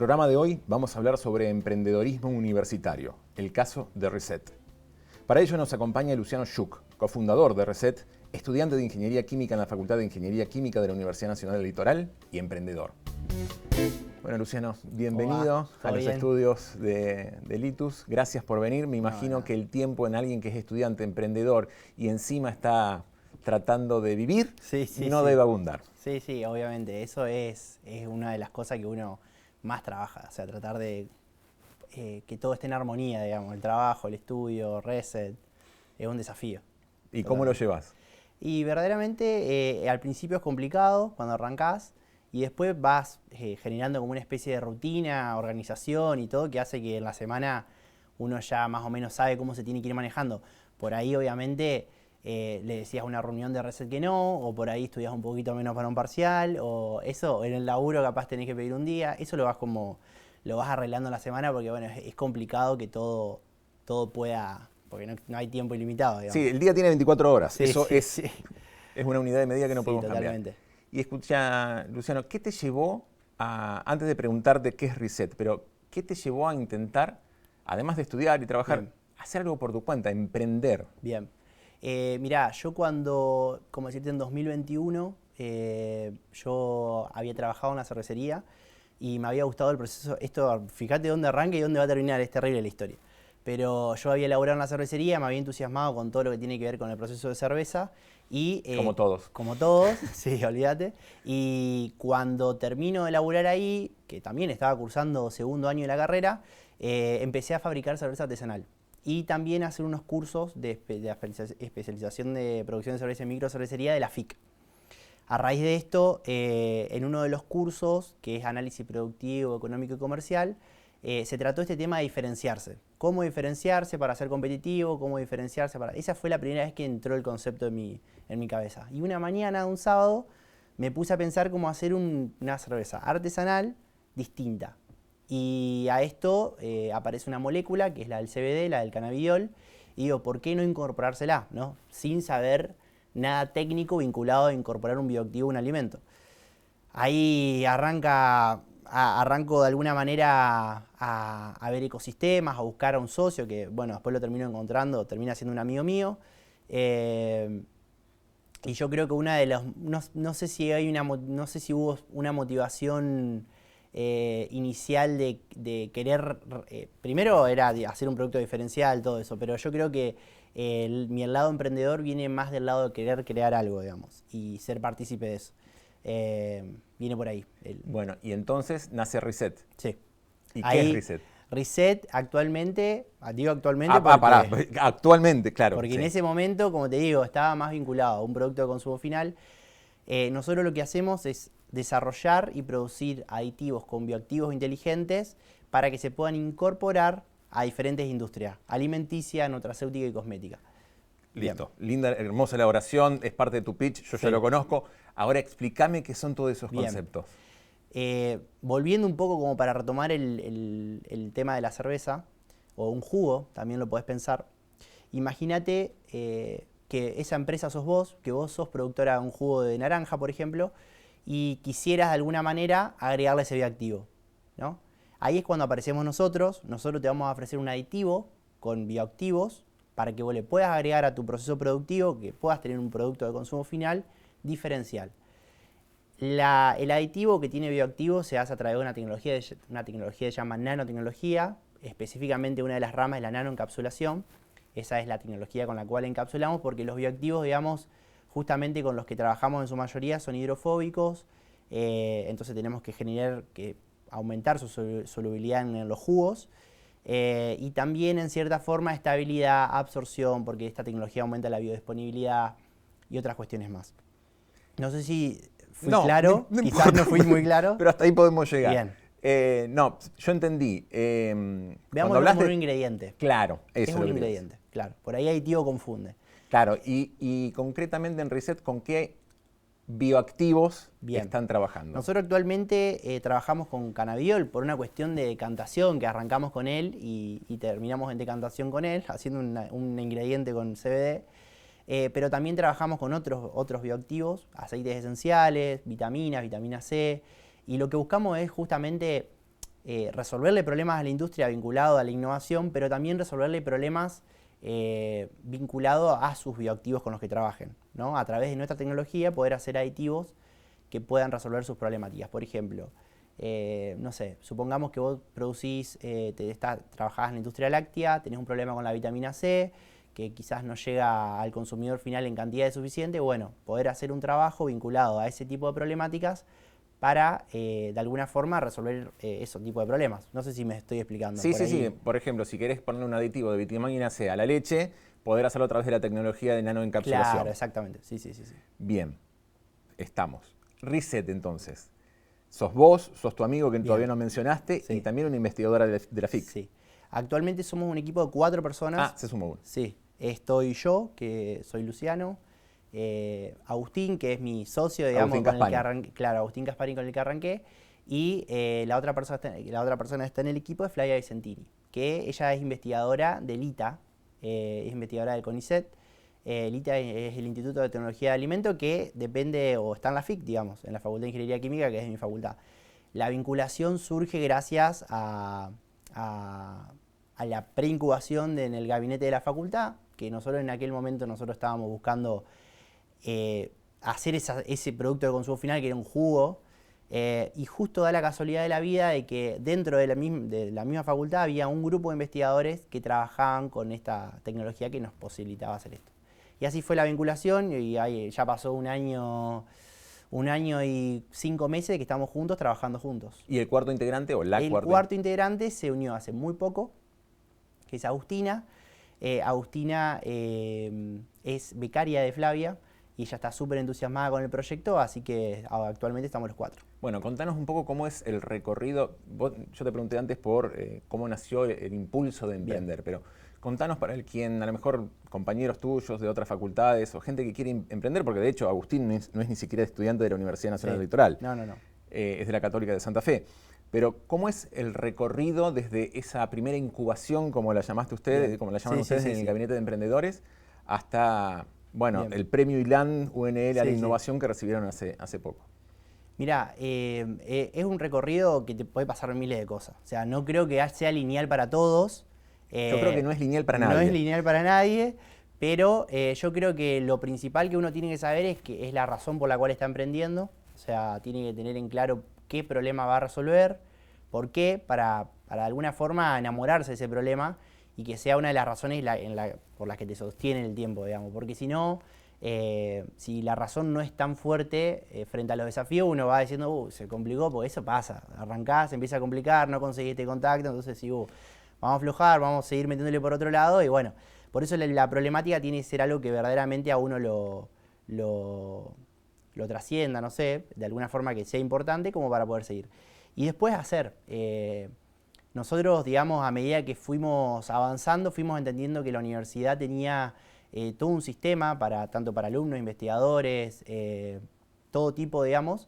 programa de hoy vamos a hablar sobre emprendedorismo universitario, el caso de Reset. Para ello nos acompaña Luciano Schuch, cofundador de Reset, estudiante de Ingeniería Química en la Facultad de Ingeniería Química de la Universidad Nacional del Litoral y emprendedor. Bueno, Luciano, bienvenido a los estudios de Litus. Gracias por venir. Me imagino que el tiempo en alguien que es estudiante, emprendedor y encima está tratando de vivir, no debe abundar. Sí, obviamente. Eso es una de las cosas que uno más trabaja. O sea, tratar de que todo esté en armonía, digamos. El trabajo, el estudio, Reset, es un desafío. ¿Y cómo lo llevas? Y verdaderamente al principio es complicado cuando arrancás y después vas generando como una especie de rutina, organización y todo que hace que en la semana uno ya más o menos sabe cómo se tiene que ir manejando. Por ahí obviamente le decías a una reunión de Reset que no, o por ahí estudias un poquito menos para un parcial, o eso, en el laburo capaz tenés que pedir un día, eso lo vas arreglando en la semana porque bueno, es complicado que todo pueda, porque no hay tiempo ilimitado, digamos. Sí, el día tiene 24 horas, eso es una unidad de medida que no podemos totalmente cambiar. Y escucha, Luciano, ¿qué te llevó antes de preguntarte qué es Reset, pero qué te llevó a intentar, además de estudiar y trabajar, hacer algo por tu cuenta, emprender? Bien. Mirá, yo cuando, como decirte, en 2021, yo había trabajado en una cervecería y me había gustado el proceso. Esto, fíjate dónde arranca y dónde va a terminar, es terrible la historia. Pero yo había laburado en la cervecería, me había entusiasmado con todo lo que tiene que ver con el proceso de cerveza. Y, como todos. Como todos, sí, olvídate. Y cuando termino de laburar ahí, que también estaba cursando segundo año de la carrera, empecé a fabricar cerveza artesanal. Y también a hacer unos cursos de especialización de producción de cerveza y microcervecería de la FIC. A raíz de esto, en uno de los cursos, que es análisis productivo, económico y comercial, se trató este tema de diferenciarse. ¿Cómo diferenciarse para ser competitivo? ¿Cómo diferenciarse para...? Esa fue la primera vez que entró el concepto en mi cabeza. Y una mañana, un sábado, me puse a pensar cómo hacer una cerveza artesanal distinta. Y a esto aparece una molécula, que es la del CBD, la del cannabidiol, y digo, ¿por qué no incorporársela, ¿no? Sin saber nada técnico vinculado a incorporar un bioactivo a un alimento. Ahí arranco de alguna manera a ver ecosistemas, a buscar a un socio que, bueno, después lo termino encontrando, termina siendo un amigo mío. Y yo creo que una de las, no sé si hubo una motivación inicial de querer, primero era de hacer un producto diferencial, todo eso, pero yo creo que mi lado emprendedor viene más del lado de querer crear algo, digamos, y ser partícipe de eso. Viene por ahí. Bueno, y entonces nace Reset. Sí. ¿Y qué es Reset? Reset actualmente, digo actualmente actualmente, claro. Porque en ese momento, como te digo, estaba más vinculado a un producto de consumo final. Nosotros lo que hacemos es desarrollar y producir aditivos con bioactivos inteligentes para que se puedan incorporar a diferentes industrias, alimenticia, nutracéutica y cosmética. Listo. Bien. Linda, hermosa elaboración, es parte de tu pitch, yo ya lo conozco. Ahora explícame qué son todos esos conceptos. Volviendo un poco como para retomar el tema de la cerveza, o un jugo, también lo podés pensar. Imagínate que esa empresa sos vos, que vos sos productora de un jugo de naranja, por ejemplo, y quisieras de alguna manera agregarle ese bioactivo, ¿no? Ahí es cuando aparecemos nosotros te vamos a ofrecer un aditivo con bioactivos para que vos le puedas agregar a tu proceso productivo, que puedas tener un producto de consumo final diferencial. El aditivo que tiene bioactivo se hace a través de una tecnología que se llama nanotecnología, específicamente una de las ramas es la nanoencapsulación. Esa es la tecnología con la cual encapsulamos porque los bioactivos, digamos, justamente con los que trabajamos en su mayoría son hidrofóbicos, entonces tenemos que aumentar su solubilidad en los jugos y también en cierta forma estabilidad, absorción, porque esta tecnología aumenta la biodisponibilidad y otras cuestiones más. No sé si fui claro, quizás no fui muy claro. Pero hasta ahí podemos llegar. Bien. No, yo entendí. Veámoslo como un ingrediente. Claro, eso es un ingrediente, claro. Por ahí aditivo confunde. Claro, y concretamente en Reset, ¿con qué bioactivos están trabajando? Nosotros actualmente trabajamos con cannabidiol por una cuestión de decantación, que arrancamos con él y terminamos en decantación con él, haciendo un ingrediente con CBD. Pero también trabajamos con otros bioactivos, aceites esenciales, vitaminas, vitamina C, y lo que buscamos es justamente resolverle problemas a la industria vinculados a la innovación, pero también resolverle problemas vinculados a sus bioactivos con los que trabajen, ¿no? A través de nuestra tecnología poder hacer aditivos que puedan resolver sus problemáticas. Por ejemplo, no sé, supongamos que vos producís, trabajás en la industria láctea, tenés un problema con la vitamina C, que quizás no llega al consumidor final en cantidad suficiente. Bueno, poder hacer un trabajo vinculado a ese tipo de problemáticas para, de alguna forma, resolver esos tipos de problemas. No sé si me estoy explicando. Sí, sí, sí. Por ejemplo, si querés ponerle un aditivo de vitamina C a la leche, poder hacerlo a través de la tecnología de nanoencapsulación. Claro, exactamente. Sí, sí, sí, sí. Bien, estamos. Reset, entonces. Sos vos, sos tu amigo que todavía no mencionaste, Sí. y también una investigadora de la FIC. Sí. Actualmente somos un equipo de 4 personas. Ah, se sumó uno. Sí. Estoy yo, que soy Luciano, Agustín, que es mi socio, digamos, Agustín con el que Caspani. arranqué, claro, Agustín Caspari, con el que arranqué, y la otra persona que está en el equipo es Flavia Vicentini, que ella es investigadora del ITA, es investigadora del CONICET. El ITA es el Instituto de Tecnología de Alimento, que depende, o está en la FIC, digamos, en la Facultad de Ingeniería Química, que es mi facultad. La vinculación surge gracias a la preincubación en el gabinete de la facultad, que nosotros en aquel momento estábamos buscando hacer ese producto de consumo final, que era un jugo, y justo da la casualidad de la vida de que dentro de la misma facultad había un grupo de investigadores que trabajaban con esta tecnología que nos posibilitaba hacer esto. Y así fue la vinculación, y ahí ya pasó un año y 5 meses que estamos juntos, trabajando juntos. ¿Y el cuarto integrante o la El cuarto integrante se unió hace muy poco, que es Agustina. Agustina es becaria de Flavia y ella está súper entusiasmada con el proyecto, así que actualmente estamos los 4. Bueno, contanos un poco cómo es el recorrido. Yo te pregunté antes por cómo nació el impulso de emprender, pero contanos para quien, a lo mejor compañeros tuyos de otras facultades o gente que quiere emprender, porque de hecho Agustín no es ni siquiera estudiante de la Universidad Nacional del Litoral. No. Es de la Católica de Santa Fe. Pero ¿cómo es el recorrido desde esa primera incubación, como la llamaste ustedes, como la llaman ustedes en el Gabinete de Emprendedores, hasta, bueno, el premio ILAN UNL a la innovación que recibieron hace poco? Mirá, es un recorrido que te puede pasar miles de cosas. O sea, no creo que sea lineal para todos. Yo creo que no es lineal para nadie. No es lineal para nadie, pero yo creo que lo principal que uno tiene que saber es que es la razón por la cual está emprendiendo. O sea, tiene que tener en claro qué problema va a resolver, por qué, para de alguna forma enamorarse de ese problema y que sea una de las razones por las que te sostiene el tiempo, digamos. Porque si no, si la razón no es tan fuerte frente a los desafíos, uno va diciendo, se complicó, porque eso pasa. Arrancás, se empieza a complicar, no conseguís este contacto, entonces sí, vamos a aflojar, vamos a seguir metiéndole por otro lado, y bueno, por eso la problemática tiene que ser algo que verdaderamente a uno lo trascienda, no sé, de alguna forma que sea importante como para poder seguir. Y después hacer. Nosotros, digamos, a medida que fuimos avanzando, fuimos entendiendo que la universidad tenía todo un sistema, tanto para alumnos, investigadores, todo tipo, digamos,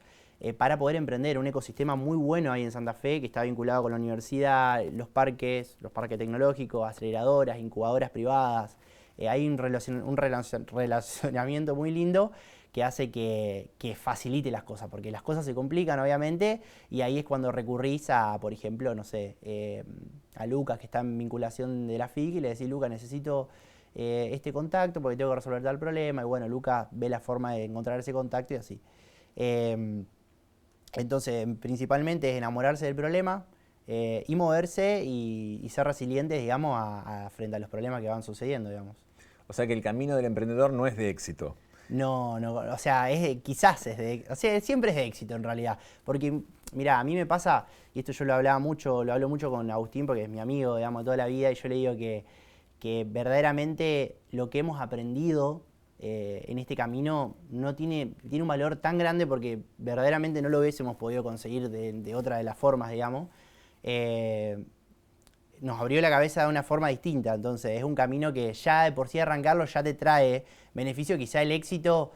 para poder emprender. Un ecosistema muy bueno ahí en Santa Fe, que está vinculado con la universidad, los parques tecnológicos, aceleradoras, incubadoras privadas. Hay un relacionamiento muy lindo que hace que facilite las cosas, porque las cosas se complican, obviamente, y ahí es cuando recurrís a, por ejemplo, no sé, a Lucas, que está en vinculación de la FIC, y le decís, Lucas, necesito este contacto porque tengo que resolver tal problema, y bueno, Lucas ve la forma de encontrar ese contacto y así. Entonces, principalmente es enamorarse del problema y moverse y ser resilientes, digamos, frente a los problemas que van sucediendo, digamos. O sea que el camino del emprendedor no es de éxito. No, o sea, siempre es de éxito en realidad. Porque, mirá, a mí me pasa, y esto yo lo hablo mucho con Agustín, porque es mi amigo, digamos, de toda la vida, y yo le digo que verdaderamente lo que hemos aprendido en este camino tiene un valor tan grande porque verdaderamente no lo hubiésemos podido conseguir de otra de las formas, digamos. Nos abrió la cabeza de una forma distinta, entonces es un camino que ya de por sí arrancarlo ya te trae beneficio. Quizá el éxito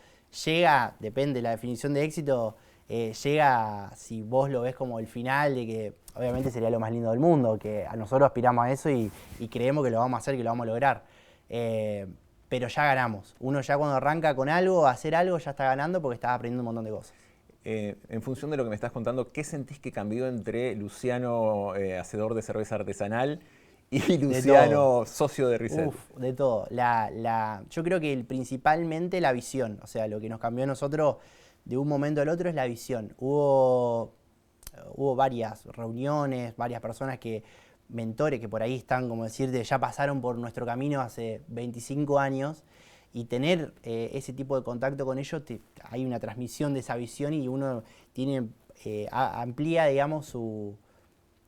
llega, depende de la definición de éxito, llega si vos lo ves como el final, de que obviamente sería lo más lindo del mundo, que a nosotros aspiramos a eso y creemos que lo vamos a hacer, que lo vamos a lograr. Pero ya ganamos. Uno ya cuando arranca con algo, a hacer algo, ya está ganando porque está aprendiendo un montón de cosas. en función de lo que me estás contando, ¿qué sentís que cambió entre Luciano, hacedor de cerveza artesanal, y Luciano, socio de Reset? Uf, de todo. Yo creo que principalmente la visión. O sea, lo que nos cambió a nosotros de un momento al otro es la visión. Hubo varias reuniones, varias personas mentores que por ahí están, como decirte, ya pasaron por nuestro camino hace 25 años. Y tener ese tipo de contacto con ellos, hay una transmisión de esa visión y uno amplía, digamos,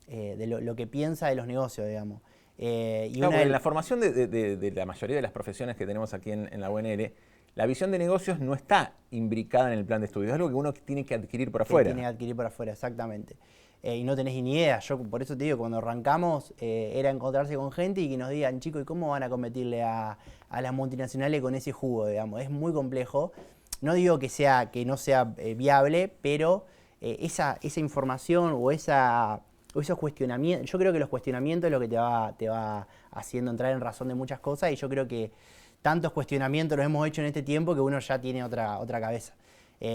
de lo que piensa de los negocios, digamos. Claro, en la formación de la mayoría de las profesiones que tenemos aquí en la UNL, la visión de negocios no está imbricada en el plan de estudios, es algo que uno tiene que adquirir por afuera. Tiene que adquirir por afuera, exactamente. Y no tenés ni idea. Yo por eso te digo, cuando arrancamos era encontrarse con gente y que nos digan, chicos, ¿y cómo van a competirle a las multinacionales con ese jugo, digamos? Es muy complejo. No digo que no sea viable, pero esa información o esos cuestionamientos, yo creo que los cuestionamientos es lo que te va haciendo entrar en razón de muchas cosas, y yo creo que tantos cuestionamientos los hemos hecho en este tiempo que uno ya tiene otra cabeza.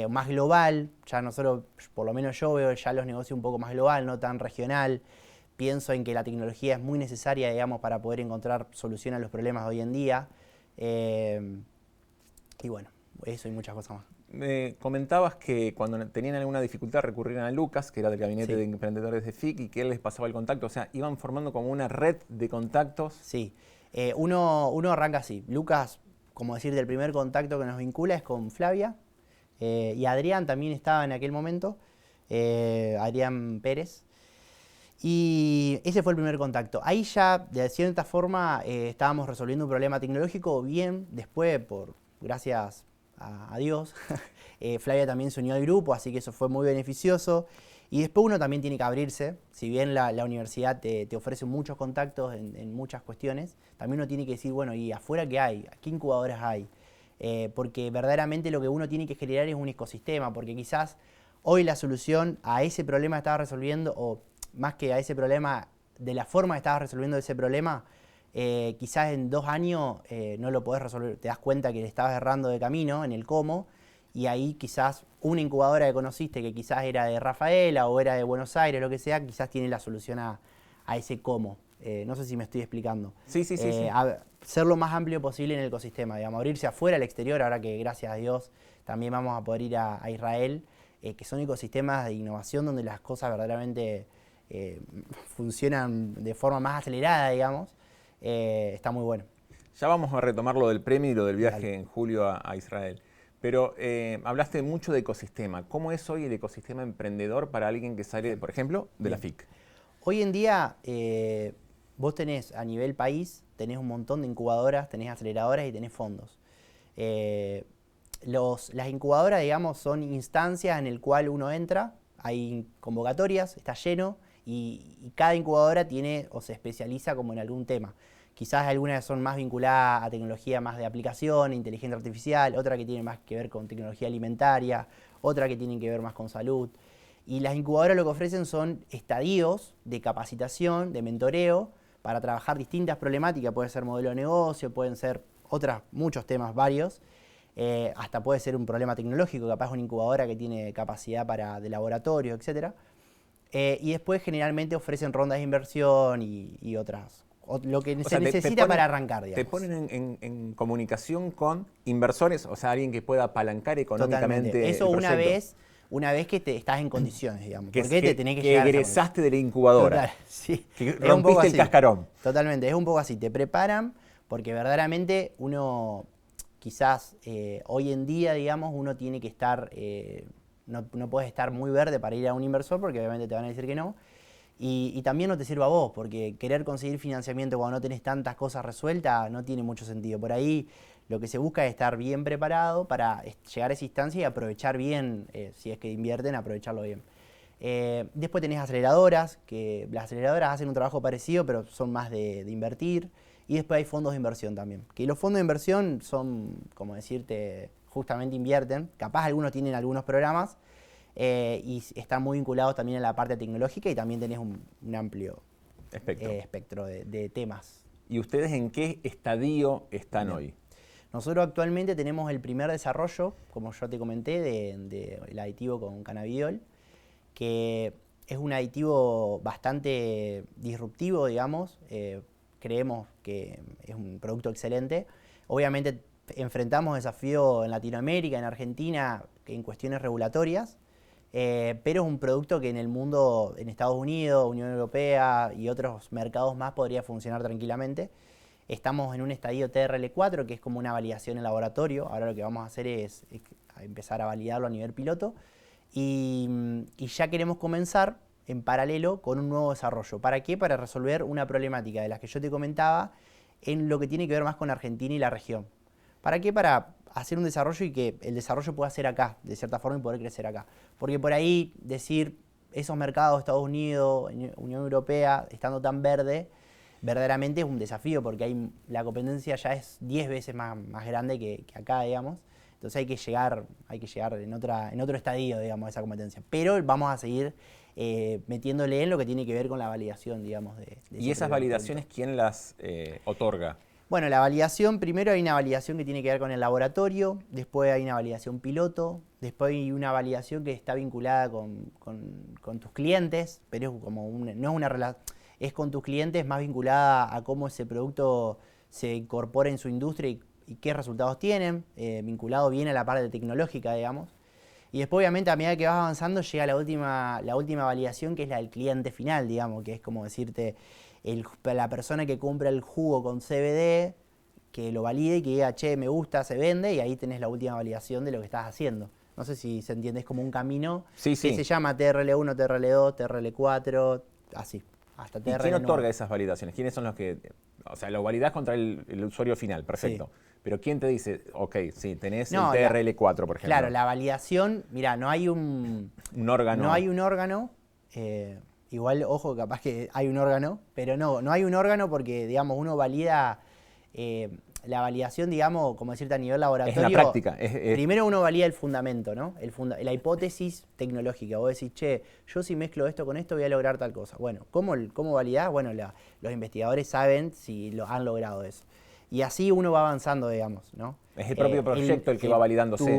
Más global, ya nosotros, por lo menos yo veo ya los negocios un poco más global, no tan regional. Pienso en que la tecnología es muy necesaria, digamos, para poder encontrar solución a los problemas de hoy en día. Y bueno, eso y muchas cosas más. Me comentabas que cuando tenían alguna dificultad recurrían a Lucas, que era del gabinete de emprendedores de FIC, y que él les pasaba el contacto. O sea, iban formando como una red de contactos. Sí, uno arranca así. Lucas, como decir, del primer contacto que nos vincula es con Flavia. Y Adrián también estaba en aquel momento, Adrián Pérez. Y ese fue el primer contacto. Ahí ya, de cierta forma, estábamos resolviendo un problema tecnológico bien. Después, gracias a Dios, Flavia también se unió al grupo, así que eso fue muy beneficioso. Y después uno también tiene que abrirse. Si bien la universidad te ofrece muchos contactos en muchas cuestiones, también uno tiene que decir, bueno, ¿y afuera qué hay? ¿Qué incubadoras hay? Porque verdaderamente lo que uno tiene que generar es un ecosistema, porque quizás hoy la solución a ese problema que estabas resolviendo, o más que a ese problema, de la forma que estabas resolviendo ese problema, quizás en 2 años no lo podés resolver, te das cuenta que le estabas errando de camino en el cómo, y ahí quizás una incubadora que conociste, que quizás era de Rafaela o era de Buenos Aires, lo que sea, quizás tiene la solución a ese cómo. No sé si me estoy explicando. Sí. Ser lo más amplio posible en el ecosistema, digamos, abrirse afuera, al exterior, ahora que gracias a Dios también vamos a poder ir a Israel, que son ecosistemas de innovación donde las cosas verdaderamente funcionan de forma más acelerada, digamos. Está muy bueno. Ya vamos a retomar lo del premio y lo del viaje Dale. en julio a Israel. Pero hablaste mucho de ecosistema. ¿Cómo es hoy el ecosistema emprendedor para alguien que sale, por ejemplo, de la FIC? Hoy en día vos tenés a nivel país, tenés un montón de incubadoras, tenés aceleradoras y tenés fondos. Las incubadoras, digamos, son instancias en el cual uno entra, hay convocatorias, está lleno, y cada incubadora tiene o se especializa como en algún tema. Quizás algunas son más vinculadas a tecnología más de aplicación, inteligencia artificial, otra que tiene más que ver con tecnología alimentaria, otra que tiene que ver más con salud. Y las incubadoras lo que ofrecen son estadios de capacitación, de mentoreo, para trabajar distintas problemáticas. Puede ser modelo de negocio, pueden ser muchos temas varios. Hasta puede ser un problema tecnológico, capaz una incubadora que tiene capacidad de laboratorio, etc. Y después generalmente ofrecen rondas de inversión y otras. Lo que se necesita para arrancar, digamos. Te ponen en comunicación con inversores, o sea, alguien que pueda apalancar económicamente. Totalmente. Eso una vez que estás en condiciones, digamos. Porque te tenés que llegar egresaste de la incubadora. Total, sí. Que rompiste el cascarón. Totalmente, es un poco así. Te preparan porque verdaderamente uno, quizás hoy en día, digamos, uno tiene que estar, no puedes estar muy verde para ir a un inversor porque obviamente te van a decir que no. Y también no te sirve a vos, porque querer conseguir financiamiento cuando no tenés tantas cosas resueltas no tiene mucho sentido. Por ahí lo que se busca es estar bien preparado para llegar a esa instancia y aprovechar bien, si es que invierten, aprovecharlo bien. Después tenés aceleradoras, que las aceleradoras hacen un trabajo parecido, pero son más de invertir. Y después hay fondos de inversión también. Que los fondos de inversión son, como decirte, justamente invierten. Capaz algunos tienen algunos programas, y están muy vinculados también a la parte tecnológica y también tenés un amplio espectro de temas. ¿Y ustedes en qué estadio están hoy? Nosotros actualmente tenemos el primer desarrollo, como yo te comenté, del aditivo con cannabidiol, que es un aditivo bastante disruptivo, digamos. Creemos que es un producto excelente. Obviamente enfrentamos desafíos en Latinoamérica, en Argentina, en cuestiones regulatorias, pero es un producto que en el mundo, en Estados Unidos, Unión Europea y otros mercados más podría funcionar tranquilamente. Estamos en un estadio TRL4, que es como una validación en laboratorio. Ahora lo que vamos a hacer es empezar a validarlo a nivel piloto. Y ya queremos comenzar en paralelo con un nuevo desarrollo. ¿Para qué? Para resolver una problemática de las que yo te comentaba en lo que tiene que ver más con Argentina y la región. ¿Para qué? Para hacer un desarrollo y que el desarrollo pueda ser acá, de cierta forma, y poder crecer acá. Porque por ahí decir esos mercados, Estados Unidos, Unión Europea, estando tan verde, verdaderamente es un desafío porque la competencia ya es 10 veces más grande que acá, digamos. Entonces hay que llegar en otro estadio, digamos, de esa competencia. Pero vamos a seguir metiéndole en lo que tiene que ver con la validación, digamos. ¿Y esas validaciones quién las otorga? Bueno, la validación, primero hay una validación que tiene que ver con el laboratorio, después hay una validación piloto, después hay una validación que está vinculada con tus clientes, pero es como no es una relación, es con tus clientes más vinculada a cómo ese producto se incorpora en su industria y qué resultados tienen, vinculado bien a la parte tecnológica, digamos. Y después, obviamente, a medida que vas avanzando, llega la última validación, que es la del cliente final, digamos, que es como decirte, la persona que compra el jugo con CBD, que lo valide y que diga, che, me gusta, se vende, y ahí tenés la última validación de lo que estás haciendo. No sé si se entiende, es como un camino que se llama TRL1, TRL2, TRL4, así, hasta TRL9. ¿Y quién otorga esas validaciones? ¿Quiénes son los que...? O sea, lo validás contra el usuario final, perfecto. Sí. Pero ¿quién te dice, ok, sí, tenés el TRL4, por ejemplo? Claro, la validación, mirá, no hay un órgano. No hay un órgano. Igual, ojo, capaz que hay un órgano, pero no hay un órgano porque, digamos, uno valida la validación, digamos, como decirte, a nivel laboratorio. Es la práctica. Primero uno valida el fundamento, ¿no? La hipótesis tecnológica. Vos decís, che, yo si mezclo esto con esto voy a lograr tal cosa. Bueno, ¿cómo validás? Bueno, los investigadores saben si lo han logrado eso. Y así uno va avanzando, digamos, ¿no? Es el propio proyecto el que va validándose.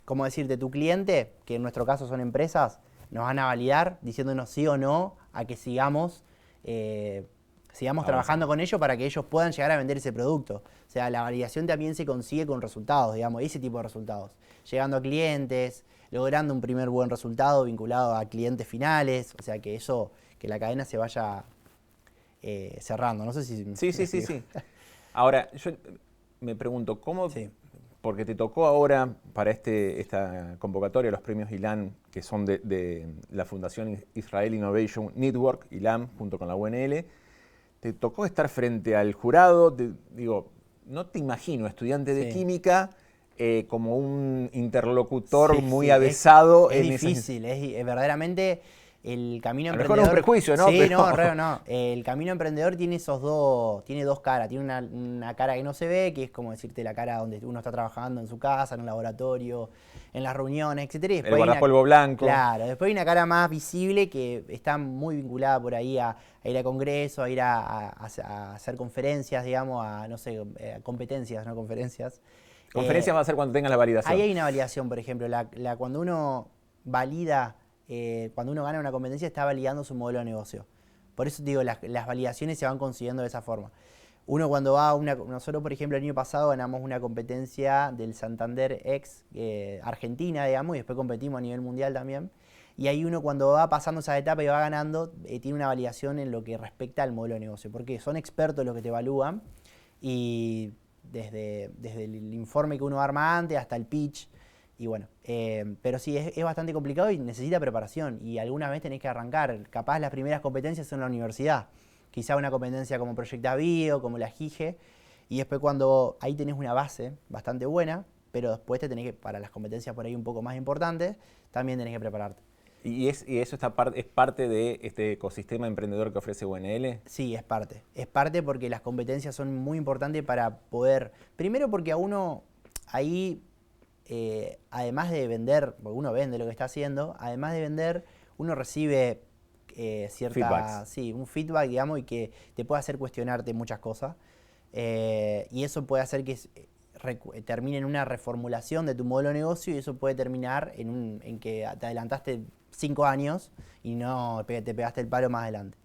Como decirte, tu cliente, que en nuestro caso son empresas, nos van a validar diciéndonos sí o no a que sigamos trabajando con ellos para que ellos puedan llegar a vender ese producto. O sea, la validación también se consigue con resultados, digamos, ese tipo de resultados. Llegando a clientes, logrando un primer buen resultado vinculado a clientes finales, o sea, que la cadena se vaya cerrando. No sé si... Sí. Ahora, yo me pregunto, ¿cómo...? Sí. Porque te tocó ahora para esta convocatoria los premios ILAN, que son de la Fundación Israel Innovation Network, ILAM, junto con la UNL. Te tocó estar frente al jurado, digo, no te imagino, estudiante de química, como un interlocutor muy avesado. Es difícil, es verdaderamente... El camino emprendedor... A lo mejor es un prejuicio, ¿no? Sí, no. El camino emprendedor tiene tiene dos caras. Tiene una cara que no se ve, que es como decirte la cara donde uno está trabajando en su casa, en un laboratorio, en las reuniones, etc. El guardapolvo blanco. Claro, después hay una cara más visible que está muy vinculada por ahí a ir a congresos, a ir a hacer conferencias, digamos, a competencias, no conferencias. Conferencias va a ser cuando tengas la validación. Ahí hay una validación, por ejemplo, cuando uno valida... cuando uno gana una competencia está validando su modelo de negocio. Por eso digo, las validaciones se van consiguiendo de esa forma. Uno cuando va nosotros por ejemplo el año pasado ganamos una competencia del Santander X Argentina, digamos, y después competimos a nivel mundial también. Y ahí uno cuando va pasando esa etapa y va ganando, tiene una validación en lo que respecta al modelo de negocio, porque son expertos los que te evalúan y desde el informe que uno arma antes hasta el pitch. Y bueno, pero sí, es bastante complicado y necesita preparación. Y alguna vez tenés que arrancar. Capaz las primeras competencias son en la universidad. Quizá una competencia como Proyecta Bio, como la GIGE. Y después cuando ahí tenés una base bastante buena, pero después te tenés que, para las competencias por ahí un poco más importantes, también tenés que prepararte. ¿Y eso es parte de este ecosistema emprendedor que ofrece UNL? Sí, es parte. Es parte porque las competencias son muy importantes para poder... Primero porque a uno ahí... además de vender, porque uno vende lo que está haciendo, además de vender, uno recibe un feedback, digamos, y que te puede hacer cuestionarte muchas cosas. Y eso puede hacer que termine en una reformulación de tu modelo de negocio y eso puede terminar en que te adelantaste 5 años y no te pegaste el palo más adelante.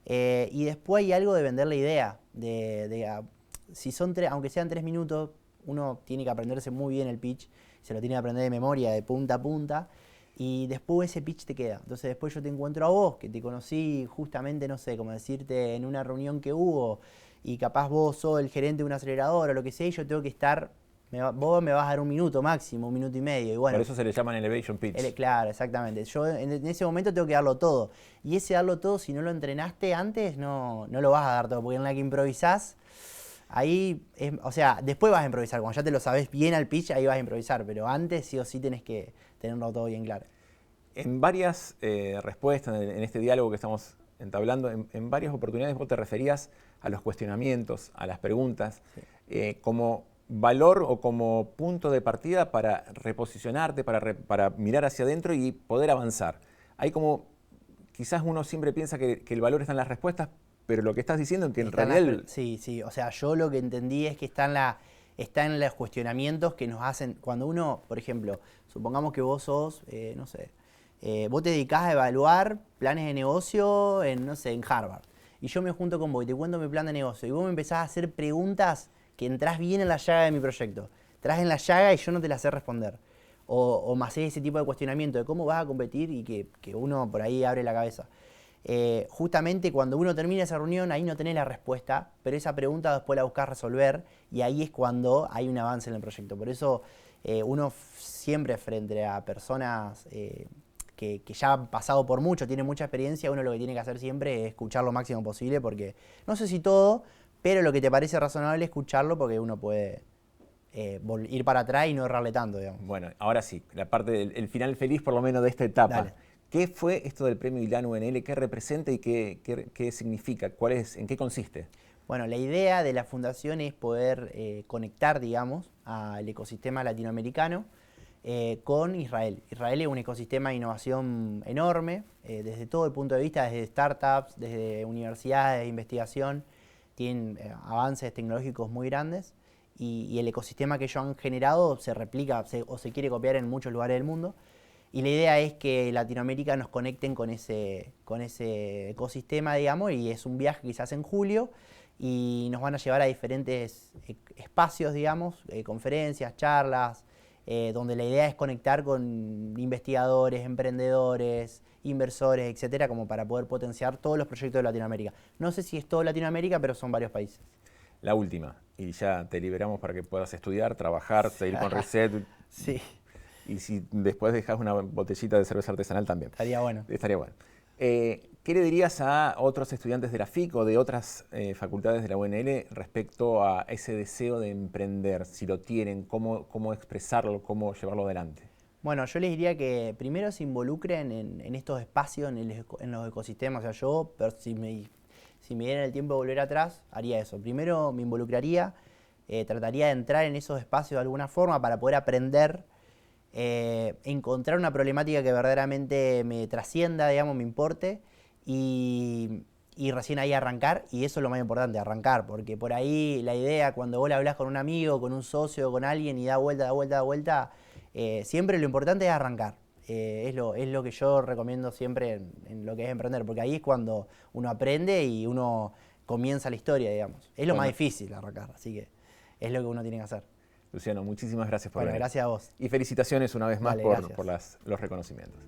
Y después hay algo de vender la idea, si son aunque sean 3 minutos, uno tiene que aprenderse muy bien el pitch, se lo tiene que aprender de memoria, de punta a punta, y después ese pitch te queda. Entonces después yo te encuentro a vos, que te conocí justamente, no sé, como decirte, en una reunión que hubo, y capaz vos sos el gerente de un acelerador o lo que sea, y yo tengo que estar, vos me vas a dar 1 minuto máximo, 1 minuto y medio. Y bueno, por eso se le llaman elevator pitch. Claro, exactamente. Yo en ese momento tengo que darlo todo. Y ese darlo todo, si no lo entrenaste antes, no lo vas a dar todo, porque en la que improvisás, ahí, o sea, después vas a improvisar. Cuando ya te lo sabes bien al pitch, ahí vas a improvisar. Pero antes sí o sí tenés que tenerlo todo bien claro. En varias respuestas, en este diálogo que estamos entablando, en varias oportunidades vos te referías a los cuestionamientos, a las preguntas, sí, como valor o como punto de partida para reposicionarte, para mirar hacia adentro y poder avanzar. Hay como, quizás uno siempre piensa que el valor está en las respuestas, pero lo que estás diciendo es que en realidad... Sí, o sea, yo lo que entendí es que está en los cuestionamientos que nos hacen, cuando uno, por ejemplo, supongamos que vos sos, no sé, vos te dedicás a evaluar planes de negocio en, no sé, en Harvard, y yo me junto con vos y te cuento mi plan de negocio, y vos me empezás a hacer preguntas que entrás bien en la llaga de mi proyecto, entrás en la llaga y yo no te la sé responder, o me hacés ese tipo de cuestionamiento de cómo vas a competir y que uno por ahí abre la cabeza. Justamente cuando uno termina esa reunión, ahí no tenés la respuesta, pero esa pregunta después la buscás resolver y ahí es cuando hay un avance en el proyecto. Por eso uno siempre frente a personas que ya han pasado por mucho, tienen mucha experiencia, uno lo que tiene que hacer siempre es escuchar lo máximo posible porque, no sé si todo, pero lo que te parece razonable es escucharlo porque uno puede ir para atrás y no errarle tanto, digamos. Bueno, ahora sí, la parte del final feliz por lo menos de esta etapa. Dale. ¿Qué fue esto del premio ILAN UNL? ¿Qué representa y qué significa? ¿En qué consiste? Bueno, la idea de la fundación es poder conectar, digamos, al ecosistema latinoamericano con Israel. Israel es un ecosistema de innovación enorme, desde todo el punto de vista, desde startups, desde universidades de investigación, tienen avances tecnológicos muy grandes y el ecosistema que ellos han generado se replica o se quiere copiar en muchos lugares del mundo. Y la idea es que Latinoamérica nos conecten con ese ecosistema, digamos, y es un viaje que se hace en julio y nos van a llevar a diferentes espacios, digamos, conferencias, charlas, donde la idea es conectar con investigadores, emprendedores, inversores, etcétera, como para poder potenciar todos los proyectos de Latinoamérica. No sé si es todo Latinoamérica, pero son varios países. La última, y ya te liberamos para que puedas estudiar, trabajar, seguir con Reset. Sí. Y si después dejas una botellita de cerveza artesanal también. Estaría bueno. Estaría bueno. ¿Qué le dirías a otros estudiantes de la FIC o de otras facultades de la UNL respecto a ese deseo de emprender? Si lo tienen, cómo expresarlo, cómo llevarlo adelante. Bueno, yo les diría que primero se involucren en estos espacios, en los ecosistemas. O sea, yo, si me diera el tiempo de volver atrás, haría eso. Primero me involucraría, trataría de entrar en esos espacios de alguna forma para poder aprender, encontrar una problemática que verdaderamente me trascienda, digamos, me importe y recién ahí arrancar, y eso es lo más importante, arrancar, porque por ahí la idea cuando vos le hablás con un amigo, con un socio, con alguien y da vuelta, siempre lo importante es arrancar. Es lo que yo recomiendo siempre en lo que es emprender, porque ahí es cuando uno aprende y uno comienza la historia, digamos. Es lo más difícil arrancar, así que es lo que uno tiene que hacer. Luciano, muchísimas gracias por venir. Gracias a vos. Y felicitaciones una vez más Dale, por los reconocimientos.